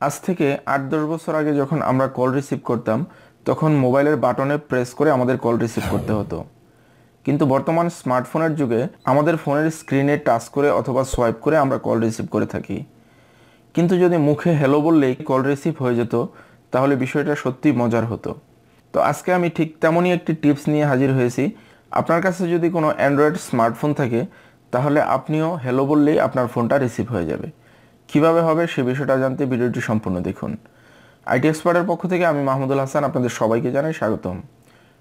আজ থেকে 8-10 বছর আগে যখন আমরা কল রিসিভ করতাম তখন মোবাইলের বাটনে প্রেস করে আমাদের কল রিসিভ করতে হতো। কিন্তু বর্তমান স্মার্টফোনের যুগে আমাদের ফোনের স্ক্রিনে টাচ করে অথবা সোয়াইপ করে আমরা কল রিসিভ করে থাকি। কিন্তু যদি মুখে হ্যালো বললেই কল রিসিভ হয়ে যেত তাহলে বিষয়টা সত্যি মজার হতো। তো আজকে আমি ঠিক তেমনই একটি টিপস নিয়ে হাজির হয়েছি। আপনার কাছে যদি কোনো অ্যান্ড্রয়েড স্মার্টফোন থাকে তাহলে আপনিও হ্যালো বললেই আপনার ফোনটা রিসিভ হয়ে যাবে। কিভাবে হবে সে বিষয়টা জানতে ভিডিওটি সম্পূর্ণ দেখুন। আইটি এক্সপার্টের পক্ষ থেকে আমি মাহমুদুল হাসান আপনাদের সবাইকে জানাই স্বাগতম।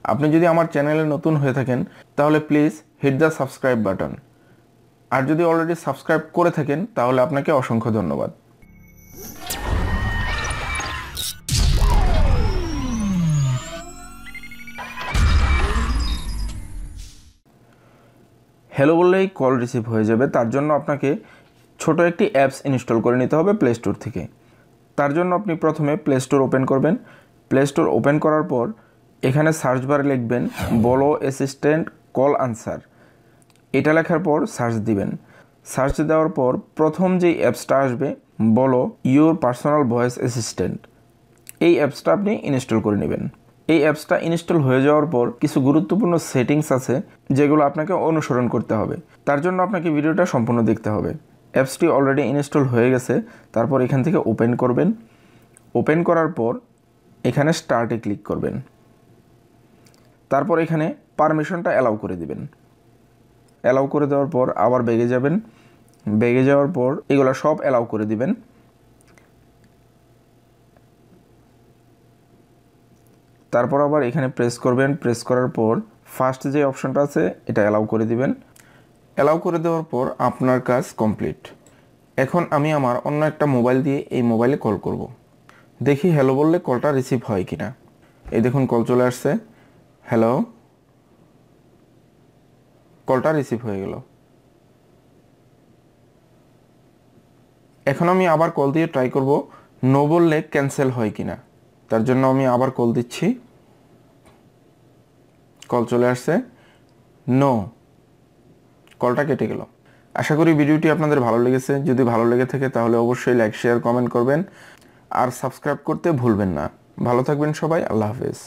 আপনি যদি আমার চ্যানেলে নতুন হয়ে থাকেন তাহলে please hit the subscribe button, আর যদি অলরেডি সাবস্ক্রাইব করে থাকেন তাহলে আপনাকে অসংখ্য ধন্যবাদ। হ্যালো বললেই কল রিসিভ হয়ে যাবে, তার জন্য আপনাকে ছোট একটি অ্যাপস ইনস্টল করে নিতে হবে প্লে স্টোর থেকে। তার জন্য আপনি প্রথমে প্লে স্টোর ওপেন করবেন। প্লে স্টোর ওপেন করার পর এখানে সার্চ বারে লিখবেন বলো অ্যাসিস্ট্যান্ট কল আনসার। এটা লেখার পর সার্চ দিবেন। সার্চ দেওয়ার পর প্রথম যেই অ্যাপসটা আসবে বলো ইউর পার্সোনাল ভয়েস অ্যাসিস্ট্যান্ট, এই অ্যাপসটা আপনি ইনস্টল করে নেবেন। এই অ্যাপসটা ইনস্টল হয়ে যাওয়ার পর কিছু গুরুত্বপূর্ণ সেটিংস আছে যেগুলো আপনাকে অনুসরণ করতে হবে। তার জন্য আপনাকে ভিডিওটা সম্পূর্ণ দেখতে হবে। অ্যাপসটি অলরেডি ইনস্টল হয়ে গেছে, তারপর এখান থেকে ওপেন করবেন। ওপেন করার পর এখানে স্টার্টে ক্লিক করবেন। তারপর এখানে পারমিশনটা অ্যালাউ করে দিবেন। অ্যালাউ করে দেওয়ার পর আবার ব্যাগে যাবেন। ব্যাগে যাওয়ার পর এগুলো সব অ্যালাউ করে দিবেন। তারপর আবার এখানে প্রেস করবেন। প্রেস করার পর ফার্স্ট যে অপশনটা আছে এটা অ্যালাউ করে দিবেন। অ্যালাউ করে দেওয়ার পর আপনার কাজ কমপ্লিট। এখন আমি আমার অন্য একটা মোবাইল দিয়ে এই মোবাইলে কল করব। দেখি হ্যালো বললে কলটা রিসিভ হয় কিনা। এই দেখুন কল চলে আসছে, হ্যালো, কলটা রিসিভ হয়ে গেল। এখন আমি আবার কল দিয়ে ট্রাই করব নো বললে ক্যান্সেল হয় কিনা। তার জন্য আমি আবার কল দিচ্ছি। কল চলে আসছে, নো, কলটা কেটে গেল। আশা করি ভিডিওটি আপনাদের ভালো লেগেছে। যদি ভালো লেগে থাকে তাহলে অবশ্যই লাইক শেয়ার কমেন্ট করবেন আর সাবস্ক্রাইব করতে ভুলবেন না। ভালো থাকবেন সবাই, আল্লাহ হাফেজ।